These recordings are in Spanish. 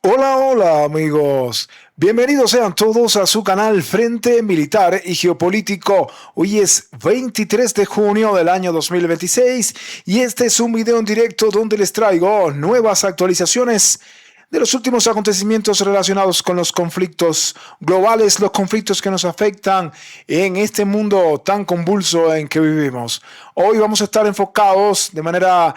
Hola, hola amigos. Bienvenidos sean todos a su canal Frente Militar y Geopolítico. Hoy es 23 de junio del año 2026 y este es un video en directo donde les traigo nuevas actualizaciones de los últimos acontecimientos relacionados con los conflictos globales, los conflictos que nos afectan en este mundo tan convulso en que vivimos. Hoy vamos a estar enfocados de manera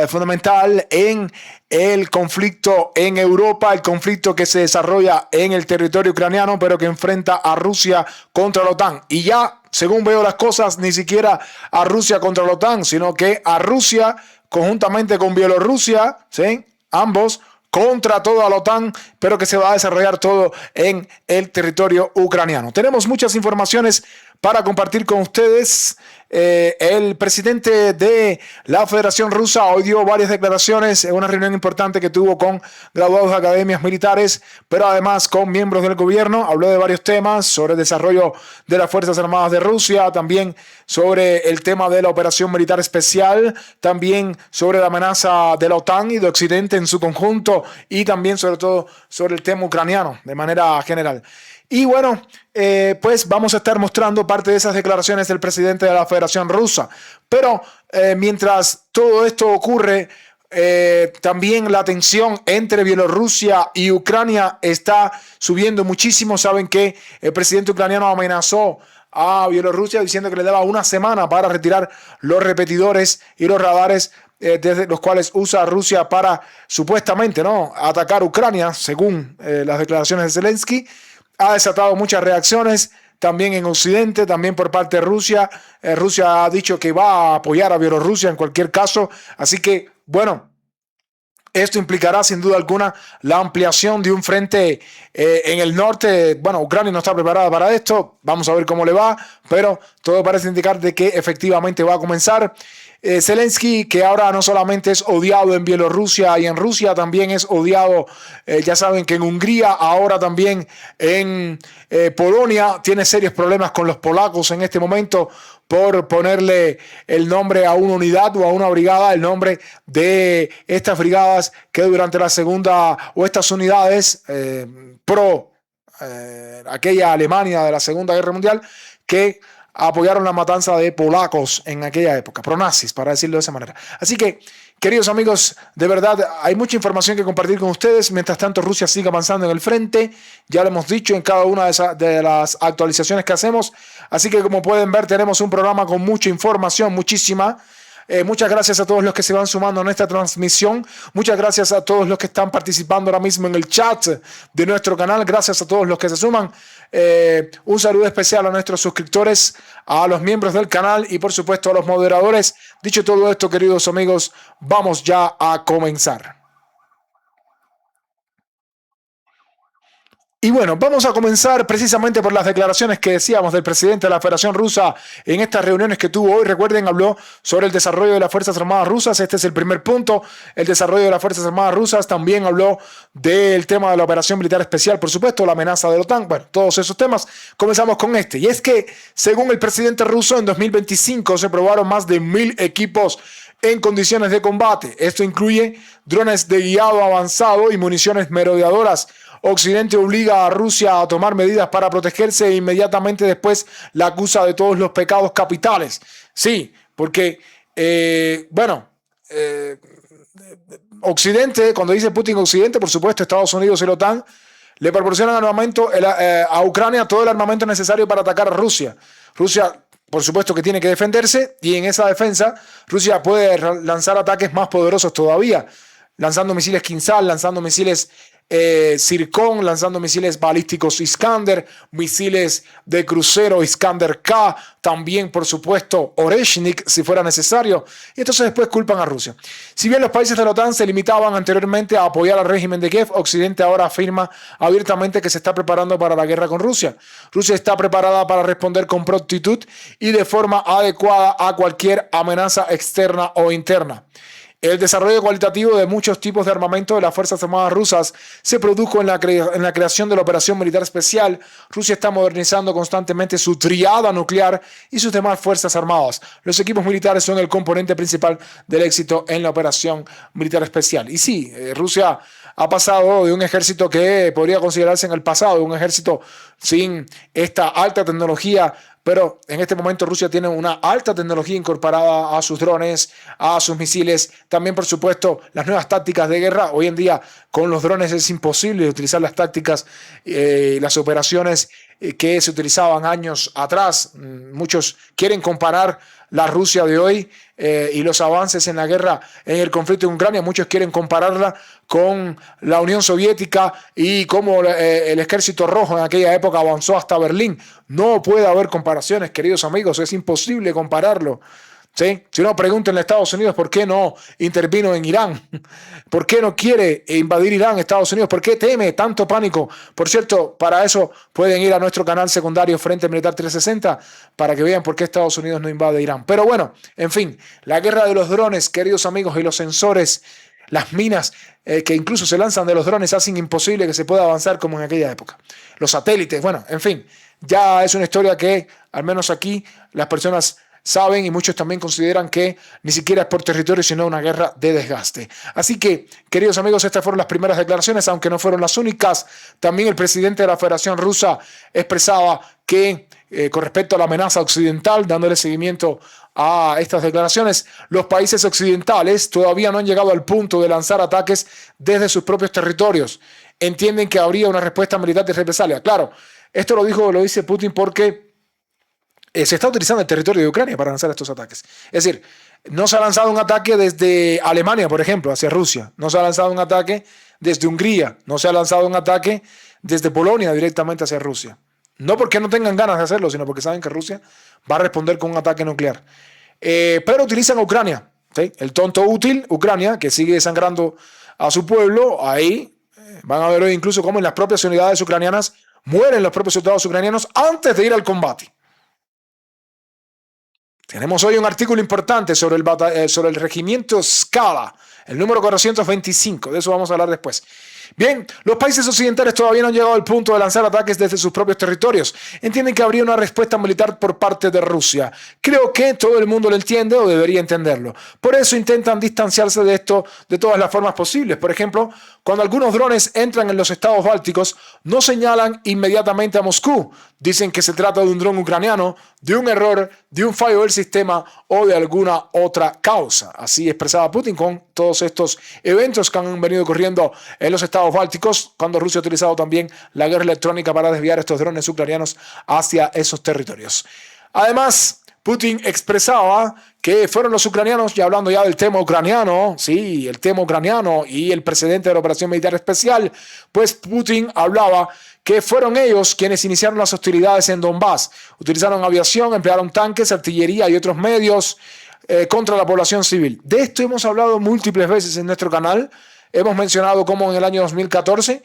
fundamental en el conflicto en Europa, el conflicto que se desarrolla en el territorio ucraniano, pero que enfrenta a Rusia contra la OTAN. Y ya, según veo las cosas, ni siquiera a Rusia contra la OTAN, sino que a Rusia conjuntamente con Bielorrusia, ¿sí? Ambos contra toda la OTAN, pero que se va a desarrollar todo en el territorio ucraniano. Tenemos muchas informaciones para compartir con ustedes. El presidente de la Federación Rusa hoy dio varias declaraciones en una reunión importante que tuvo con graduados de academias militares, pero además con miembros del gobierno. Habló de varios temas sobre el desarrollo de las Fuerzas Armadas de Rusia, también sobre el tema de la operación militar especial, también sobre la amenaza de la OTAN y de Occidente en su conjunto, y también sobre todo sobre el tema ucraniano de manera general. Y bueno, pues vamos a estar mostrando parte de esas declaraciones del presidente de la Federación Rusa. Pero mientras todo esto ocurre, también la tensión entre Bielorrusia y Ucrania está subiendo muchísimo. Saben que el presidente ucraniano amenazó a Bielorrusia diciendo que le daba una semana para retirar los repetidores y los radares desde los cuales usa Rusia para supuestamente, ¿no?, atacar Ucrania, según las declaraciones de Zelensky. Ha desatado muchas reacciones también en Occidente, también por parte de Rusia. Rusia ha dicho que va a apoyar a Bielorrusia en cualquier caso. Así que, bueno, esto implicará sin duda alguna la ampliación de un frente en el norte. Bueno, Ucrania no está preparada para esto. Vamos a ver cómo le va, pero todo parece indicar de que efectivamente va a comenzar. Zelensky, que ahora no solamente es odiado en Bielorrusia y en Rusia, también es odiado, ya saben que en Hungría, ahora también en Polonia, tiene serios problemas con los polacos en este momento por ponerle el nombre a una unidad o a una brigada, el nombre de estas brigadas que durante la segunda, o estas unidades pro aquella Alemania de la Segunda Guerra Mundial, que apoyaron la matanza de polacos en aquella época, pronazis, para decirlo de esa manera. Así que, queridos amigos, de verdad hay mucha información que compartir con ustedes. Mientras tanto, Rusia sigue avanzando en el frente. Ya lo hemos dicho en cada una de las actualizaciones que hacemos. Así que, como pueden ver, tenemos un programa con mucha información, muchísima. Muchas gracias a todos los que se van sumando en esta transmisión. Muchas gracias a todos los que están participando ahora mismo en el chat de nuestro canal. Gracias a todos los que se suman. Un saludo especial a nuestros suscriptores, a los miembros del canal y por supuesto a los moderadores. Dicho todo esto, queridos amigos, vamos ya a comenzar. Y bueno, vamos a comenzar precisamente por las declaraciones que decíamos del presidente de la Federación Rusa en estas reuniones que tuvo hoy. Recuerden, habló sobre el desarrollo de las Fuerzas Armadas rusas. Este es el primer punto, el desarrollo de las Fuerzas Armadas rusas. También habló del tema de la operación militar especial, por supuesto, la amenaza de la OTAN. Bueno, todos esos temas. Comenzamos con este. Y es que, según el presidente ruso, en 2025 se probaron más de 1,000 equipos en condiciones de combate. Esto incluye drones de guiado avanzado y municiones merodeadoras. Occidente obliga a Rusia a tomar medidas para protegerse e inmediatamente después la acusa de todos los pecados capitales. Sí, porque, Occidente, cuando dice Putin Occidente, por supuesto Estados Unidos y la OTAN, le proporcionan armamento a Ucrania, todo el armamento necesario para atacar a Rusia. Rusia, por supuesto que tiene que defenderse, y en esa defensa Rusia puede lanzar ataques más poderosos todavía, lanzando misiles Kinzhal, lanzando misiles Zircon, lanzando misiles balísticos Iskander, misiles de crucero Iskander K, también por supuesto Oreshnik si fuera necesario, y entonces después culpan a Rusia. Si bien los países de la OTAN se limitaban anteriormente a apoyar al régimen de Kiev, Occidente ahora afirma abiertamente que se está preparando para la guerra con Rusia. Rusia está preparada para responder con prontitud y de forma adecuada a cualquier amenaza externa o interna. El desarrollo cualitativo de muchos tipos de armamento de las Fuerzas Armadas rusas se produjo en la creación de la operación militar especial. Rusia está modernizando constantemente su triada nuclear y sus demás fuerzas armadas. Los equipos militares son el componente principal del éxito en la operación militar especial. Y sí, Rusia ha pasado de un ejército que podría considerarse en el pasado, un ejército sin esta alta tecnología, pero en este momento Rusia tiene una alta tecnología incorporada a sus drones, a sus misiles, también por supuesto las nuevas tácticas de guerra. Hoy en día con los drones es imposible utilizar las tácticas, las operaciones que se utilizaban años atrás. Muchos quieren comparar la Rusia de hoy y los avances en la guerra, en el conflicto en Ucrania. Muchos quieren compararla con la Unión Soviética y cómo el Ejército Rojo en aquella época avanzó hasta Berlín. No puede haber comparaciones, queridos amigos, es imposible compararlo. ¿Sí? Si no, pregúntenle a Estados Unidos por qué no intervino en Irán, por qué no quiere invadir Irán, Estados Unidos, por qué teme tanto pánico. Por cierto, para eso pueden ir a nuestro canal secundario Frente Militar 360 para que vean por qué Estados Unidos no invade Irán. Pero bueno, en fin, la guerra de los drones, queridos amigos, y los sensores, las minas que incluso se lanzan de los drones hacen imposible que se pueda avanzar como en aquella época. Los satélites, bueno, en fin, ya es una historia que al menos aquí las personas saben y muchos también consideran que ni siquiera es por territorio, sino una guerra de desgaste. Así que, queridos amigos, estas fueron las primeras declaraciones, aunque no fueron las únicas. También el presidente de la Federación Rusa expresaba que, con respecto a la amenaza occidental, dándole seguimiento a estas declaraciones, los países occidentales todavía no han llegado al punto de lanzar ataques desde sus propios territorios. Entienden que habría una respuesta militar de represalia. Claro, esto lo dice Putin porque se está utilizando el territorio de Ucrania para lanzar estos ataques. Es decir, no se ha lanzado un ataque desde Alemania, por ejemplo, hacia Rusia. No se ha lanzado un ataque desde Hungría. No se ha lanzado un ataque desde Polonia directamente hacia Rusia. No porque no tengan ganas de hacerlo, sino porque saben que Rusia va a responder con un ataque nuclear. Pero utilizan a Ucrania, ¿sí? El tonto útil, Ucrania, que sigue desangrando a su pueblo. Ahí van a ver hoy incluso cómo en las propias unidades ucranianas mueren los propios soldados ucranianos antes de ir al combate. Tenemos hoy un artículo importante sobre el regimiento Skala, el número 425, de eso vamos a hablar después. Bien, los países occidentales todavía no han llegado al punto de lanzar ataques desde sus propios territorios. Entienden que habría una respuesta militar por parte de Rusia. Creo que todo el mundo lo entiende o debería entenderlo. Por eso intentan distanciarse de esto de todas las formas posibles. Por ejemplo, cuando algunos drones entran en los estados bálticos, no señalan inmediatamente a Moscú. Dicen que se trata de un dron ucraniano, de un error, de un fallo del sistema o de alguna otra causa. Así expresaba Putin con todos estos eventos que han venido ocurriendo en los estados bálticos, cuando Rusia ha utilizado también la guerra electrónica para desviar estos drones ucranianos hacia esos territorios. Además, Putin expresaba que fueron los ucranianos, y hablando ya del tema ucraniano, sí, el tema ucraniano y el precedente de la operación militar especial, pues Putin hablaba que fueron ellos quienes iniciaron las hostilidades en Donbass. Utilizaron aviación, emplearon tanques, artillería y otros medios contra la población civil. De esto hemos hablado múltiples veces en nuestro canal. Hemos mencionado cómo en el año 2014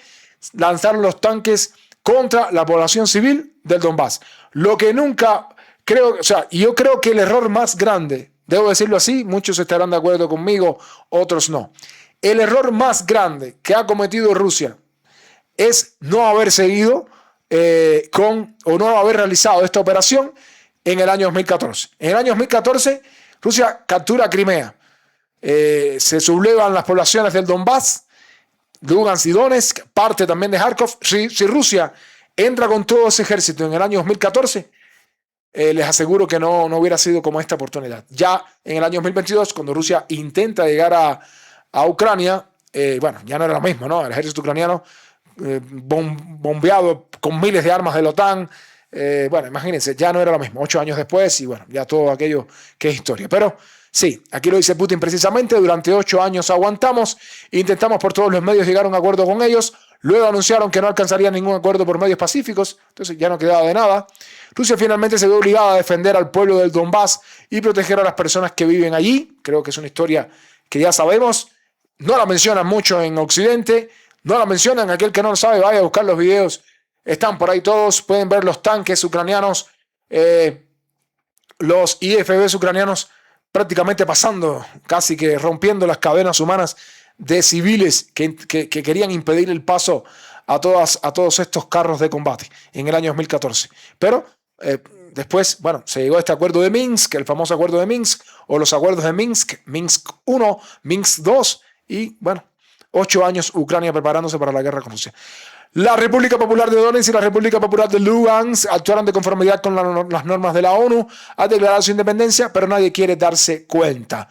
lanzaron los tanques contra la población civil del Donbass. Lo que nunca creo, o sea, yo creo que el error más grande, debo decirlo así, muchos estarán de acuerdo conmigo, otros no. El error más grande que ha cometido Rusia es no haber seguido o no haber realizado esta operación en el año 2014. En el año 2014, Rusia captura Crimea. Se sublevan las poblaciones del Donbass, Lugansk y Donetsk, parte también de Kharkov. Si Rusia entra con todo ese ejército en el año 2014, les aseguro que no hubiera sido como esta oportunidad. Ya en el año 2022, cuando Rusia intenta llegar a Ucrania, bueno, ya no era lo mismo, ¿no? El ejército ucraniano bombeado con miles de armas de la OTAN. Bueno, imagínense, ya no era lo mismo. 8 años después y bueno, ya todo aquello que es historia. Pero sí, aquí lo dice Putin precisamente, durante 8 años aguantamos, intentamos por todos los medios llegar a un acuerdo con ellos, luego anunciaron que no alcanzarían ningún acuerdo por medios pacíficos, entonces ya no quedaba de nada. Rusia finalmente se ve obligada a defender al pueblo del Donbass y proteger a las personas que viven allí. Creo que es una historia que ya sabemos, no la mencionan mucho en Occidente, no la mencionan, aquel que no lo sabe vaya a buscar los videos, están por ahí todos, pueden ver los tanques ucranianos, los IFVs ucranianos prácticamente pasando, casi que rompiendo las cadenas humanas de civiles que querían impedir el paso a todos estos carros de combate en el año 2014. Pero después, bueno, se llegó a este acuerdo de Minsk, el famoso acuerdo de Minsk, o los acuerdos de Minsk, Minsk 1, Minsk 2, y bueno, 8 años Ucrania preparándose para la guerra con Rusia. La República Popular de Donetsk y la República Popular de Lugansk actuaron de conformidad con las normas de la ONU, han declarado su independencia, pero nadie quiere darse cuenta.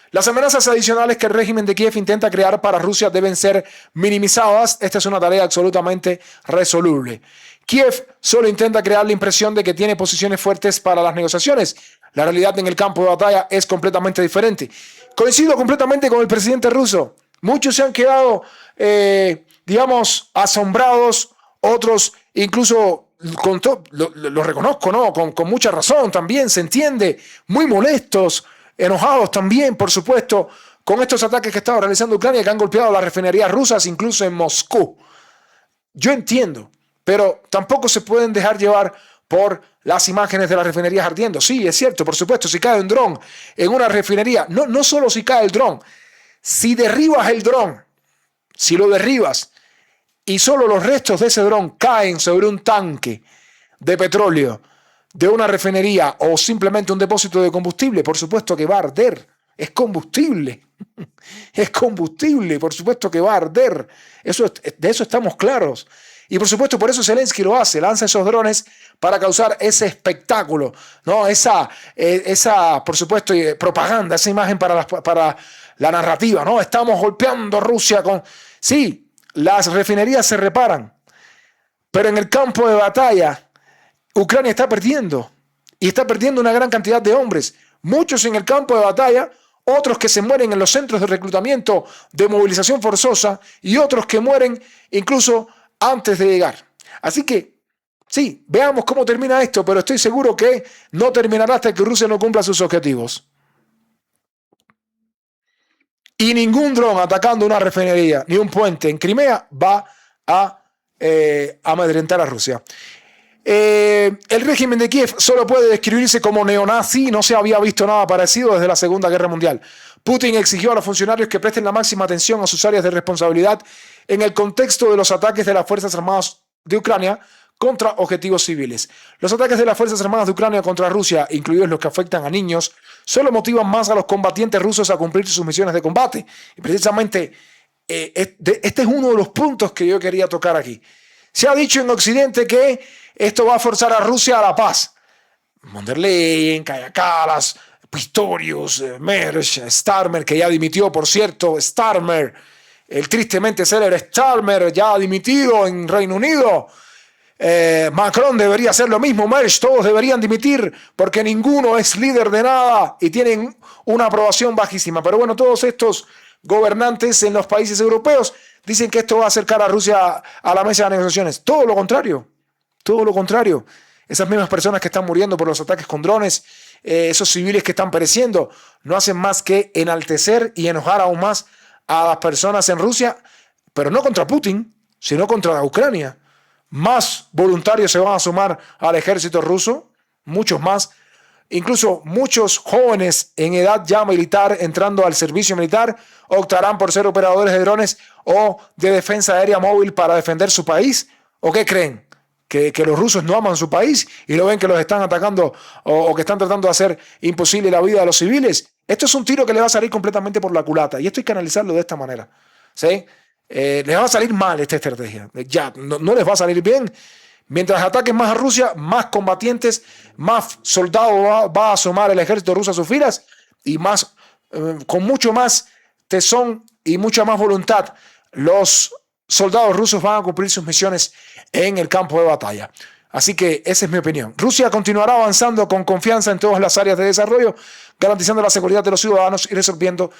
Las amenazas adicionales que el régimen de Kiev intenta crear para Rusia deben ser minimizadas. Esta es una tarea absolutamente resoluble. Kiev solo intenta crear la impresión de que tiene posiciones fuertes para las negociaciones. La realidad en el campo de batalla es completamente diferente. Coincido completamente con el presidente ruso. Muchos se han quedado, digamos, asombrados, otros incluso, lo reconozco, ¿no? Con mucha razón también, se entiende, muy molestos, enojados también, por supuesto, con estos ataques que estaba realizando Ucrania, que han golpeado las refinerías rusas, incluso en Moscú. Yo entiendo, pero tampoco se pueden dejar llevar por las imágenes de las refinerías ardiendo. Sí, es cierto, por supuesto, si cae un dron en una refinería, no solo si cae el dron, si derribas el dron, si lo derribas y solo los restos de ese dron caen sobre un tanque de petróleo de una refinería o simplemente un depósito de combustible, por supuesto que va a arder. Es combustible. Es combustible, por supuesto que va a arder. De eso estamos claros. Y por supuesto, por eso Zelensky lo hace, lanza esos drones para causar ese espectáculo, ¿no? Esa por supuesto, propaganda, esa imagen para la narrativa, ¿no? Estamos golpeando a Rusia con... Sí, las refinerías se reparan, pero en el campo de batalla Ucrania está perdiendo, y está perdiendo una gran cantidad de hombres, muchos en el campo de batalla, otros que se mueren en los centros de reclutamiento de movilización forzosa y otros que mueren incluso antes de llegar. Así que, sí, veamos cómo termina esto, pero estoy seguro que no terminará hasta que Rusia no cumpla sus objetivos. Y ningún dron atacando una refinería ni un puente en Crimea va a amedrentar a Rusia. El régimen de Kiev solo puede describirse como neonazi, no se había visto nada parecido desde la Segunda Guerra Mundial. Putin exigió a los funcionarios que presten la máxima atención a sus áreas de responsabilidad en el contexto de los ataques de las Fuerzas Armadas de Ucrania contra objetivos civiles. Los ataques de las Fuerzas Armadas de Ucrania contra Rusia, incluidos los que afectan a niños, solo motivan más a los combatientes rusos a cumplir sus misiones de combate. Y precisamente este es uno de los puntos que yo quería tocar aquí. Se ha dicho en Occidente que esto va a forzar a Rusia a la paz. Von der Leyen, Kaja Kallas, Pistorius, Mersch, Starmer, que ya dimitió, por cierto, Starmer, el tristemente célebre Starmer, ya ha dimitido en Reino Unido. Macron debería hacer lo mismo, Mersch, todos deberían dimitir porque ninguno es líder de nada y tienen una aprobación bajísima. Pero bueno, todos estos gobernantes en los países europeos dicen que esto va a acercar a Rusia a la mesa de negociaciones. Todo lo contrario, todo lo contrario. Esas mismas personas que están muriendo por los ataques con drones, esos civiles que están pereciendo, no hacen más que enaltecer y enojar aún más a las personas en Rusia, pero no contra Putin, sino contra Ucrania. Más voluntarios se van a sumar al ejército ruso, muchos más, incluso muchos jóvenes en edad ya militar entrando al servicio militar optarán por ser operadores de drones o de defensa aérea móvil para defender su país. ¿O qué creen? Que los rusos no aman su país y lo ven que los están atacando o que están tratando de hacer imposible la vida de los civiles. Esto es un tiro que le va a salir completamente por la culata y esto hay que analizarlo de esta manera, ¿sí? Les va a salir mal esta estrategia. Ya, no les va a salir bien. Mientras ataquen más a Rusia, más combatientes, más soldados va a sumar el ejército ruso a sus filas y más, con mucho más tesón y mucha más voluntad, los soldados rusos van a cumplir sus misiones en el campo de batalla. Así que esa es mi opinión. Rusia continuará avanzando con confianza en todas las áreas de desarrollo, garantizando la seguridad de los ciudadanos y resolviendo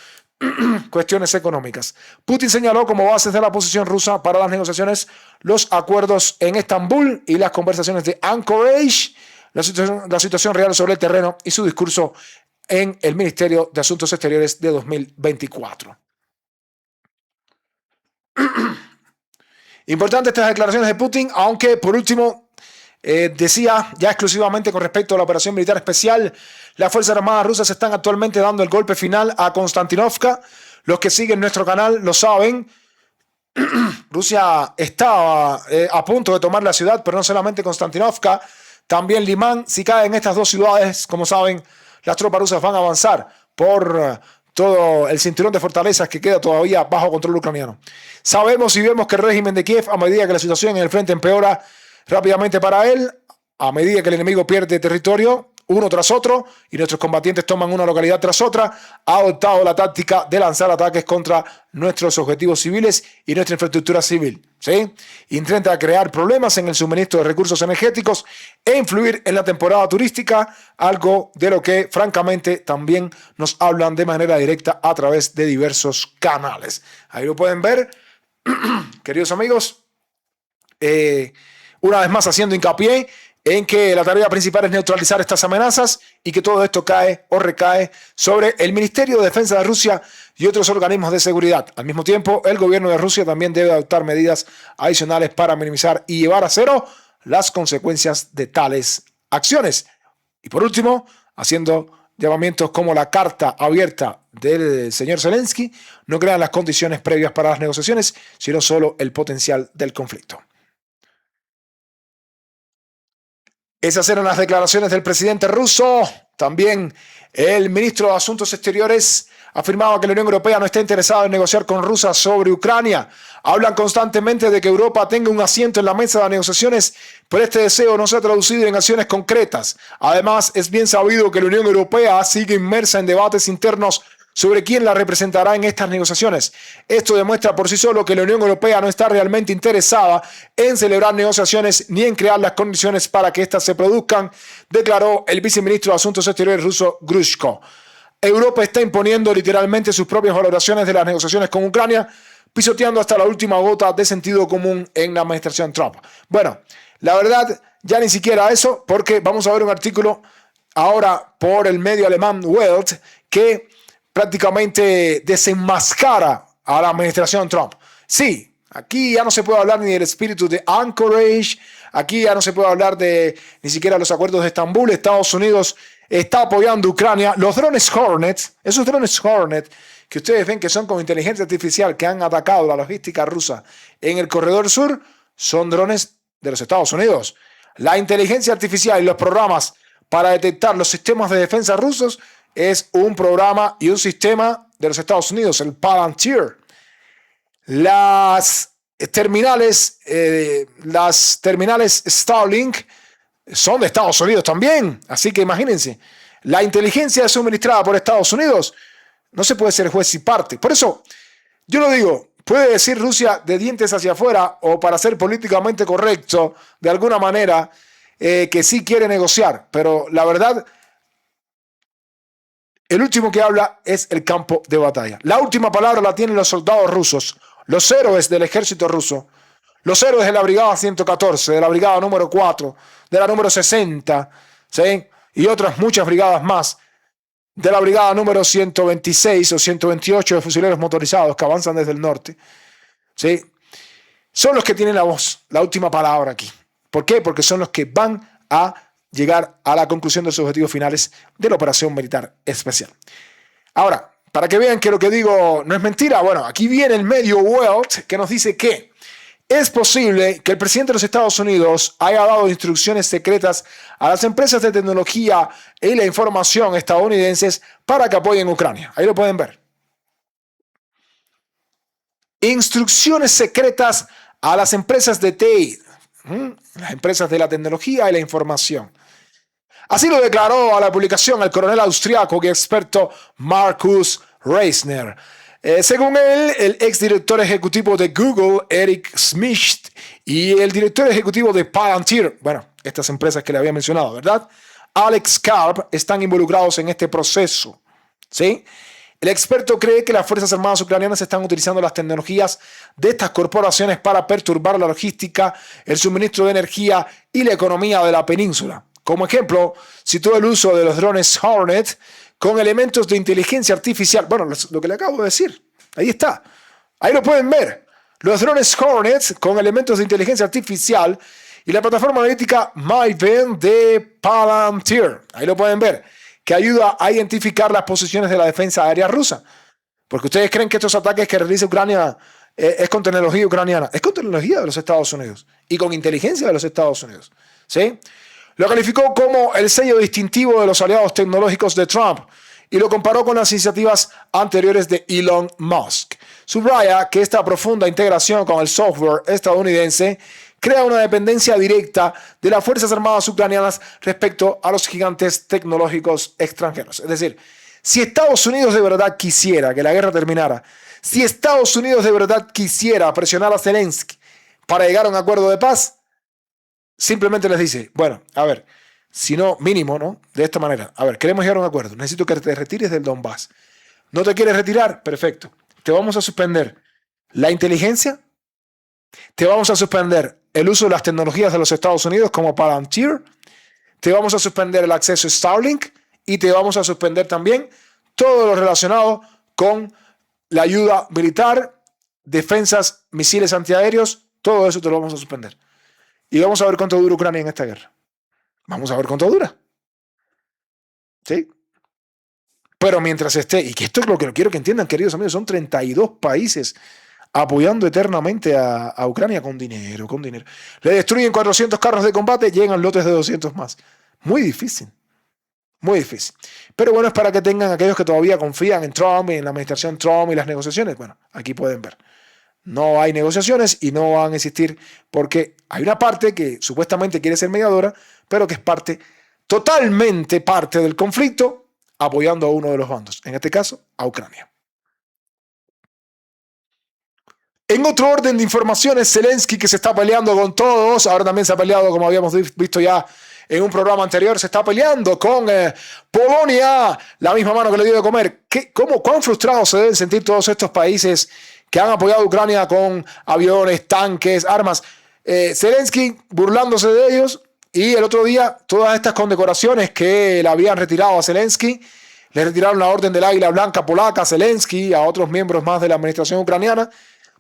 cuestiones económicas. Putin señaló como bases de la posición rusa para las negociaciones los acuerdos en Estambul y las conversaciones de Anchorage, la situación real sobre el terreno y su discurso en el Ministerio de Asuntos Exteriores de 2024. Importante estas declaraciones de Putin, aunque por último decía ya exclusivamente con respecto a la operación militar especial, las Fuerzas Armadas rusas están actualmente dando el golpe final a Konstantinovka. Los que siguen nuestro canal lo saben. Rusia estaba a punto de tomar la ciudad, pero no solamente Konstantinovka, también Limán. Si caen estas dos ciudades, como saben, las tropas rusas van a avanzar por todo el cinturón de fortalezas que queda todavía bajo control ucraniano. Sabemos y vemos que el régimen de Kiev, a medida que la situación en el frente empeora rápidamente para él, a medida que el enemigo pierde territorio uno tras otro y nuestros combatientes toman una localidad tras otra, ha adoptado la táctica de lanzar ataques contra nuestros objetivos civiles y nuestra infraestructura civil. ¿Sí? Intenta crear problemas en el suministro de recursos energéticos e influir en la temporada turística, algo de lo que francamente también nos hablan de manera directa a través de diversos canales. Ahí lo pueden ver, queridos amigos, una vez más haciendo hincapié en que la tarea principal es neutralizar estas amenazas y que todo esto cae o recae sobre el Ministerio de Defensa de Rusia y otros organismos de seguridad. Al mismo tiempo, el gobierno de Rusia también debe adoptar medidas adicionales para minimizar y llevar a cero las consecuencias de tales acciones. Y por último, haciendo llamamientos como la carta abierta del señor Zelensky, no crean las condiciones previas para las negociaciones, sino solo el potencial del conflicto. Esas eran las declaraciones del presidente ruso. También el ministro de Asuntos Exteriores afirmaba que la Unión Europea no está interesada en negociar con Rusia sobre Ucrania. Hablan constantemente de que Europa tenga un asiento en la mesa de negociaciones, pero este deseo no se ha traducido en acciones concretas. Además, es bien sabido que la Unión Europea sigue inmersa en debates internos sobre quién la representará en estas negociaciones. Esto demuestra por sí solo que la Unión Europea no está realmente interesada en celebrar negociaciones ni en crear las condiciones para que éstas se produzcan, declaró el viceministro de Asuntos Exteriores ruso Grushko. Europa está imponiendo literalmente sus propias valoraciones de las negociaciones con Ucrania, pisoteando hasta la última gota de sentido común en la administración Trump. Bueno, la verdad, ya ni siquiera eso, porque vamos a ver un artículo ahora por el medio alemán Welt que prácticamente desenmascara a la administración Trump. Sí, aquí ya no se puede hablar ni del espíritu de Anchorage, aquí ya no se puede hablar de ni siquiera los acuerdos de Estambul. Estados Unidos está apoyando a Ucrania. Los drones Hornet, esos drones Hornet que ustedes ven que son con inteligencia artificial que han atacado la logística rusa en el corredor sur, son drones de los Estados Unidos. La inteligencia artificial y los programas para detectar los sistemas de defensa rusos es un programa y un sistema de los Estados Unidos, el Palantir. Las terminales Starlink son de Estados Unidos también. Así que imagínense, la inteligencia es suministrada por Estados Unidos. No se puede ser juez y parte. Por eso, yo lo digo, puede decir Rusia de dientes hacia afuera o para ser políticamente correcto, de alguna manera, que sí quiere negociar. Pero la verdad, el último que habla es el campo de batalla. La última palabra la tienen los soldados rusos, los héroes del ejército ruso, los héroes de la brigada 114, de la brigada número 4, de la número 60, ¿sí? Y otras muchas brigadas más, de la brigada número 126 o 128 de fusileros motorizados que avanzan desde el norte, ¿sí? Son los que tienen la voz, la última palabra aquí. ¿Por qué? Porque son los que van a llegar a la conclusión de sus objetivos finales de la operación militar especial. Ahora, para que vean que lo que digo no es mentira, bueno, aquí viene el medio Welt que nos dice que es posible que el presidente de los Estados Unidos haya dado instrucciones secretas a las empresas de tecnología y la información estadounidenses para que apoyen a Ucrania. Ahí lo pueden ver. Instrucciones secretas a las empresas de TI, las empresas de la tecnología y la información. Así lo declaró a la publicación el coronel austriaco y experto Markus Reisner. Según él, el exdirector ejecutivo de Google, Eric Schmidt, y el director ejecutivo de Palantir, bueno, estas empresas que le había mencionado, ¿verdad? Alex Karp, están involucrados en este proceso, ¿sí? El experto cree que las Fuerzas Armadas ucranianas están utilizando las tecnologías de estas corporaciones para perturbar la logística, el suministro de energía y la economía de la península. Como ejemplo, citó el uso de los drones Hornet con elementos de inteligencia artificial. Bueno, lo que le acabo de decir. Ahí está. Ahí lo pueden ver. Los drones Hornet con elementos de inteligencia artificial y la plataforma analítica Maven de Palantir. Ahí lo pueden ver. Que ayuda a identificar las posiciones de la defensa aérea rusa. Porque ustedes creen que estos ataques que realiza Ucrania es con tecnología ucraniana. Es con tecnología de los Estados Unidos. Y con inteligencia de los Estados Unidos. ¿Sí? Lo calificó como el sello distintivo de los aliados tecnológicos de Trump y lo comparó con las iniciativas anteriores de Elon Musk. Subraya que esta profunda integración con el software estadounidense crea una dependencia directa de las Fuerzas Armadas ucranianas respecto a los gigantes tecnológicos extranjeros. Es decir, si Estados Unidos de verdad quisiera que la guerra terminara, si Estados Unidos de verdad quisiera presionar a Zelensky para llegar a un acuerdo de paz, simplemente les dice, bueno, a ver, si no, mínimo, ¿no? De esta manera, a ver, queremos llegar a un acuerdo, necesito que te retires del Donbass. ¿No te quieres retirar? Perfecto. Te vamos a suspender la inteligencia, te vamos a suspender el uso de las tecnologías de los Estados Unidos como Palantir, te vamos a suspender el acceso a Starlink y te vamos a suspender también todo lo relacionado con la ayuda militar, defensas, misiles antiaéreos, todo eso te lo vamos a suspender. Y vamos a ver cuánto dura Ucrania en esta guerra. Vamos a ver cuánto dura. ¿Sí? Pero mientras esté, y que esto es lo que quiero que entiendan, queridos amigos, son 32 países apoyando eternamente a Ucrania con dinero, con dinero. Le destruyen 400 carros de combate, llegan lotes de 200 más. Muy difícil. Muy difícil. Pero bueno, es para que tengan aquellos que todavía confían en Trump, en la administración Trump y las negociaciones. Bueno, aquí pueden ver. No hay negociaciones y no van a existir porque hay una parte que supuestamente quiere ser mediadora, pero que es totalmente parte del conflicto, apoyando a uno de los bandos, en este caso a Ucrania. En otro orden de informaciones, Zelensky, que se está peleando con todos, ahora también se ha peleado, como habíamos visto ya en un programa anterior, se está peleando con Polonia, la misma mano que le dio de comer. ¿Cuán frustrados se deben sentir todos estos países que han apoyado a Ucrania con aviones, tanques, armas? Zelensky burlándose de ellos, y el otro día todas estas condecoraciones que le habían retirado a Zelensky, le retiraron la Orden del Águila Blanca polaca a Zelensky y a otros miembros más de la administración ucraniana.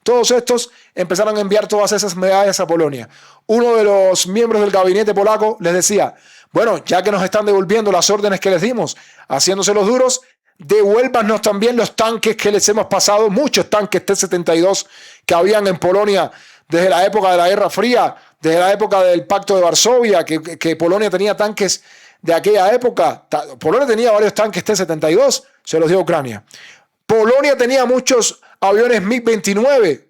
Todos estos empezaron a enviar todas esas medallas a Polonia. Uno de los miembros del gabinete polaco les decía, bueno, ya que nos están devolviendo las órdenes que les dimos, haciéndose los duros, devuélvanos también los tanques que les hemos pasado, muchos tanques T-72 que habían en Polonia desde la época de la Guerra Fría, desde la época del Pacto de Varsovia, que Polonia tenía tanques de aquella época. Polonia tenía varios tanques T-72, se los dio a Ucrania. Polonia tenía muchos aviones MiG-29,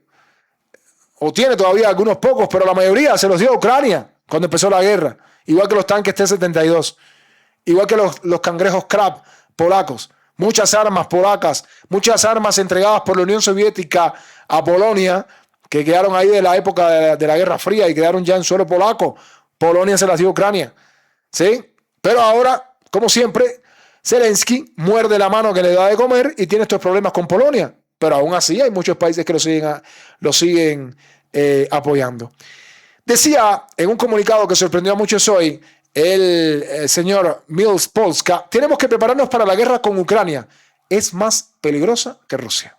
o tiene todavía algunos pocos, pero la mayoría se los dio a Ucrania cuando empezó la guerra, igual que los tanques T-72, igual que los cangrejos Krab polacos, muchas armas polacas, muchas armas entregadas por la Unión Soviética a Polonia, que quedaron ahí de la época de la Guerra Fría y quedaron ya en suelo polaco. Polonia se las dio a Ucrania, ¿sí? Pero ahora, como siempre, Zelensky muerde la mano que le da de comer y tiene estos problemas con Polonia. Pero aún así hay muchos países que lo siguen apoyando. Decía en un comunicado que sorprendió a muchos hoy el señor Mills Polska, tenemos que prepararnos para la guerra con Ucrania. Es más peligrosa que Rusia.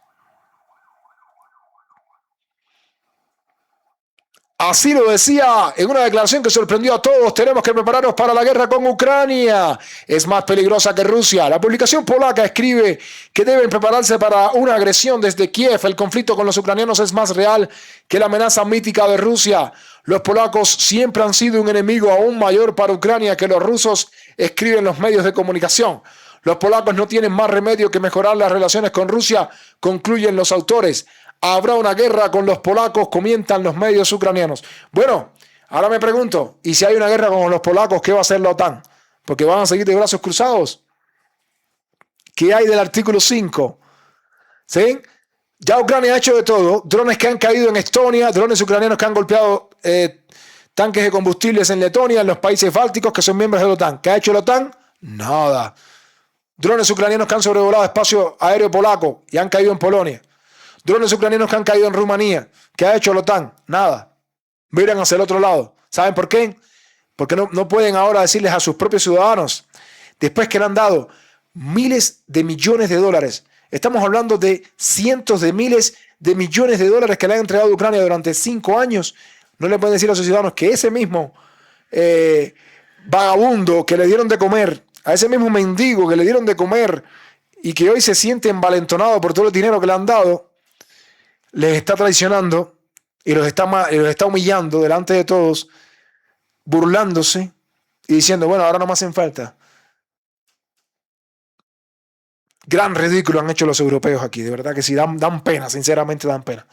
Así lo decía en una declaración que sorprendió a todos. Tenemos que prepararnos para la guerra con Ucrania. Es más peligrosa que Rusia. La publicación polaca escribe que deben prepararse para una agresión desde Kiev. El conflicto con los ucranianos es más real que la amenaza mítica de Rusia. Los polacos siempre han sido un enemigo aún mayor para Ucrania que los rusos, escriben los medios de comunicación. Los polacos no tienen más remedio que mejorar las relaciones con Rusia, concluyen los autores. Habrá una guerra con los polacos, comentan los medios ucranianos. Bueno, ahora me pregunto, ¿y si hay una guerra con los polacos, qué va a hacer la OTAN? ¿Porque van a seguir de brazos cruzados? ¿Qué hay del artículo 5? ¿Sí? Ya Ucrania ha hecho de todo. Drones que han caído en Estonia, drones ucranianos que han golpeado tanques de combustibles en Letonia, en los países bálticos que son miembros de la OTAN. ¿Qué ha hecho la OTAN? Nada. Drones ucranianos que han sobrevolado espacio aéreo polaco y han caído en Polonia. Drones ucranianos que han caído en Rumanía. ¿Qué ha hecho la OTAN? Nada. Miran hacia el otro lado. ¿Saben por qué? Porque no pueden ahora decirles a sus propios ciudadanos, después que le han dado miles de millones de dólares, estamos hablando de cientos de miles de millones de dólares que le han entregado a Ucrania durante 5 años, no le pueden decir a sus ciudadanos que ese mismo vagabundo que le dieron de comer, a ese mismo mendigo que le dieron de comer y que hoy se siente envalentonado por todo el dinero que le han dado, les está traicionando y los está humillando delante de todos, burlándose y diciendo, bueno, ahora no me hacen falta. Gran ridículo han hecho los europeos aquí, de verdad que sí, dan pena, sinceramente dan pena.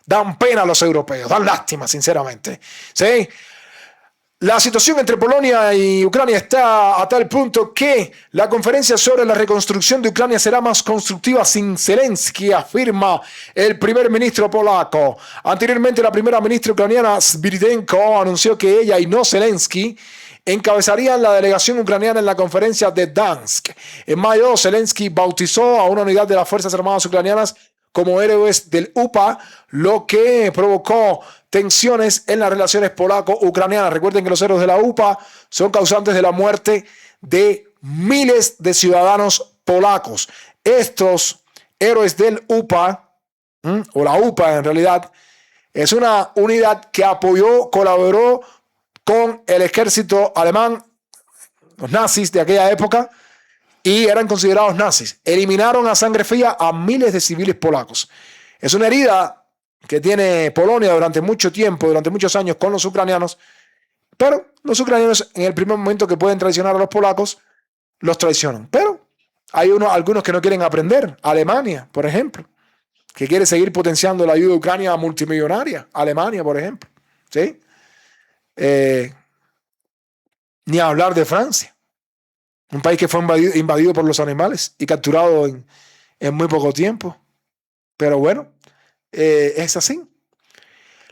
Dan pena a los europeos, dan lástima, sinceramente. ¿Sí? La situación entre Polonia y Ucrania está a tal punto que la conferencia sobre la reconstrucción de Ucrania será más constructiva sin Zelensky, afirma el primer ministro polaco. Anteriormente, la primera ministra ucraniana Sviridенko anunció que ella y no Zelensky encabezarían la delegación ucraniana en la conferencia de Gdansk. En mayo, Zelensky bautizó a una unidad de las Fuerzas Armadas ucranianas como héroes del UPA, lo que provocó tensiones en las relaciones polaco-ucranianas. Recuerden que los héroes de la UPA son causantes de la muerte de miles de ciudadanos polacos. Estos héroes del UPA, o la UPA en realidad, es una unidad que apoyó, colaboró con el ejército alemán, los nazis de aquella época, y eran considerados nazis. Eliminaron a sangre fría a miles de civiles polacos. Es una herida que tiene Polonia durante mucho tiempo, durante muchos años con los ucranianos, pero los ucranianos en el primer momento que pueden traicionar a los polacos, los traicionan. Pero hay algunos que no quieren aprender. Alemania, por ejemplo, que quiere seguir potenciando la ayuda a Ucrania multimillonaria. Alemania, por ejemplo. ¿Sí? Ni hablar de Francia, un país que fue invadido por los animales y capturado en muy poco tiempo. Pero bueno, es así.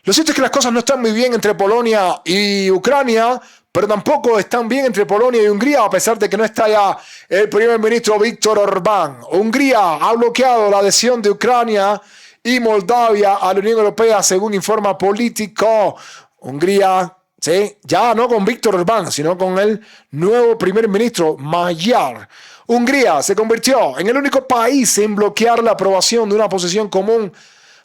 Lo cierto es que las cosas no están muy bien entre Polonia y Ucrania, pero tampoco están bien entre Polonia y Hungría, a pesar de que no está ya el primer ministro Víctor Orbán. Hungría ha bloqueado la adhesión de Ucrania y Moldavia a la Unión Europea, según informa Político. Hungría, sí, ya no con Víctor Orbán, sino con el nuevo primer ministro Magyar. Hungría se convirtió en el único país en bloquear la aprobación de una posición común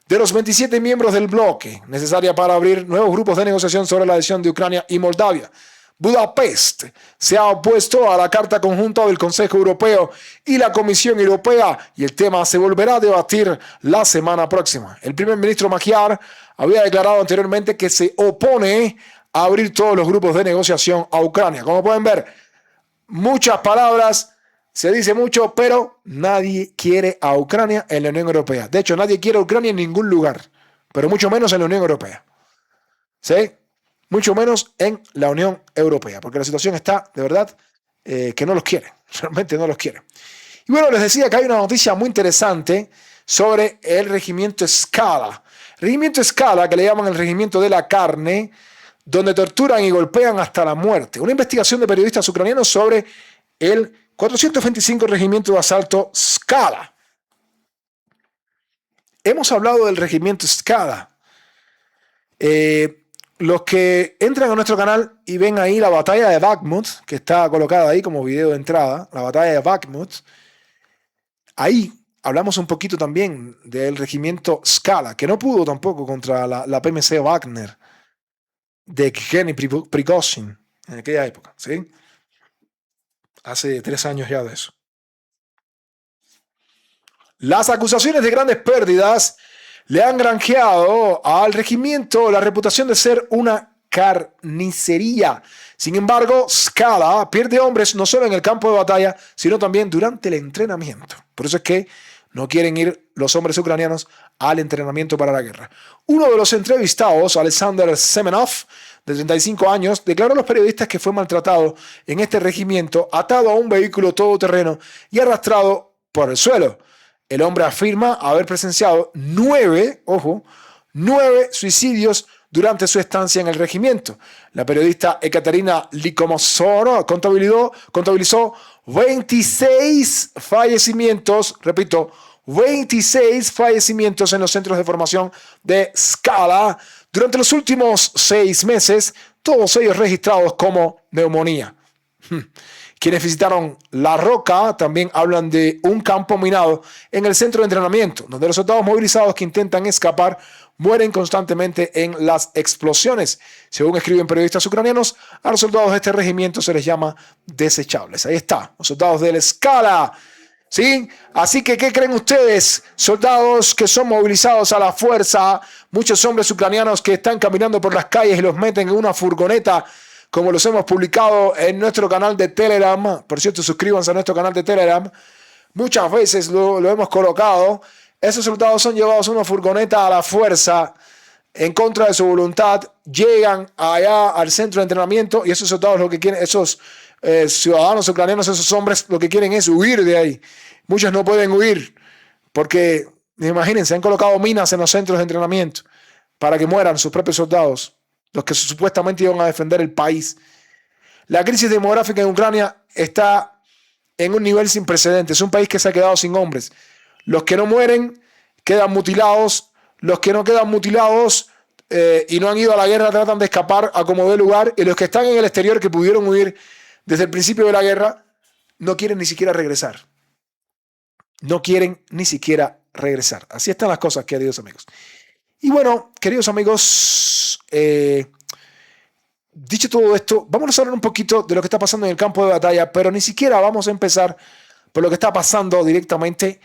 de los 27 miembros del bloque, necesaria para abrir nuevos grupos de negociación sobre la adhesión de Ucrania y Moldavia. Budapest se ha opuesto a la Carta Conjunta del Consejo Europeo y la Comisión Europea, y el tema se volverá a debatir la semana próxima. El primer ministro Magyar había declarado anteriormente que se opone a abrir todos los grupos de negociación a Ucrania. Como pueden ver, muchas palabras, se dice mucho, pero nadie quiere a Ucrania en la Unión Europea. De hecho, nadie quiere a Ucrania en ningún lugar, pero mucho menos en la Unión Europea. ¿Sí? Mucho menos en la Unión Europea, porque la situación está, de verdad, que no los quiere. Realmente no los quiere. Y bueno, les decía que hay una noticia muy interesante sobre el regimiento Skala. El regimiento Skala, que le llaman el regimiento de la carne, donde torturan y golpean hasta la muerte. Una investigación de periodistas ucranianos sobre el 425 Regimiento de Asalto Skala. Hemos hablado del Regimiento Skala. Los que entran a nuestro canal y ven ahí la batalla de Bakhmut, que está colocada ahí como video de entrada, la batalla de Bakhmut, ahí hablamos un poquito también del Regimiento Skala, que no pudo tampoco contra la PMC Wagner de Evgeny Prigozhin en aquella época, ¿sí? Hace 3 años ya de eso. Las acusaciones de grandes pérdidas le han granjeado al regimiento la reputación de ser una carnicería. Sin embargo, Skala pierde hombres no solo en el campo de batalla, sino también durante el entrenamiento. Por eso es que no quieren ir los hombres ucranianos al entrenamiento para la guerra. Uno de los entrevistados, Alexander Semenov, de 35 años, declaró a los periodistas que fue maltratado en este regimiento, atado a un vehículo todoterreno y arrastrado por el suelo. El hombre afirma haber presenciado 9 suicidios durante su estancia en el regimiento. La periodista Ekaterina Likomosor contabilizó 26 fallecimientos, repito, 26 fallecimientos en los centros de formación de Skala durante los últimos 6 meses, todos ellos registrados como neumonía. Quienes visitaron La Roca también hablan de un campo minado en el centro de entrenamiento, donde los soldados movilizados que intentan escapar mueren constantemente en las explosiones. Según escriben periodistas ucranianos, a los soldados de este regimiento se les llama desechables. Ahí está, los soldados del Skala. ¿Sí? Así que, ¿qué creen ustedes? Soldados que son movilizados a la fuerza, muchos hombres ucranianos que están caminando por las calles y los meten en una furgoneta, como los hemos publicado en nuestro canal de Telegram. Por cierto, suscríbanse a nuestro canal de Telegram muchas veces lo hemos colocado. Esos soldados son llevados en una furgoneta a la fuerza, en contra de su voluntad, llegan allá al centro de entrenamiento y esos soldados lo que quieren, esos ciudadanos ucranianos, esos hombres, lo que quieren es huir de ahí. Muchos no pueden huir porque, imagínense, han colocado minas en los centros de entrenamiento para que mueran sus propios soldados, los que supuestamente iban a defender el país. La crisis demográfica en Ucrania está en un nivel sin precedentes. Es un país que se ha quedado sin hombres. Los que no mueren quedan mutilados. Los que no quedan mutilados y no han ido a la guerra tratan de escapar a como dé lugar. Y los que están en el exterior, que pudieron huir desde el principio de la guerra, no quieren ni siquiera regresar. No quieren ni siquiera regresar. Así están las cosas, queridos amigos. Y bueno, queridos amigos, dicho todo esto, vamos a hablar un poquito de lo que está pasando en el campo de batalla, pero ni siquiera vamos a empezar por lo que está pasando directamente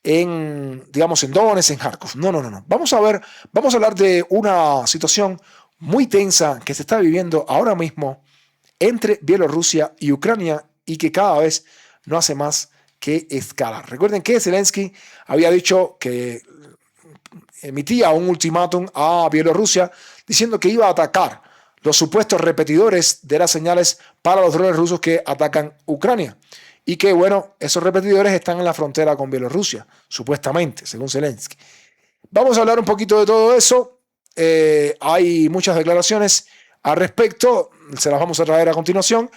en Donetsk, en Kharkov. No. Vamos a hablar de una situación muy tensa que se está viviendo ahora mismo entre Bielorrusia y Ucrania y que cada vez no hace más que escalar. Recuerden que Zelensky había dicho que emitía un ultimátum a Bielorrusia diciendo que iba a atacar los supuestos repetidores de las señales para los drones rusos que atacan Ucrania. Y que, bueno, esos repetidores están en la frontera con Bielorrusia, supuestamente, según Zelensky. Vamos a hablar un poquito de todo eso. Hay muchas declaraciones al respecto, se las vamos a traer a continuación.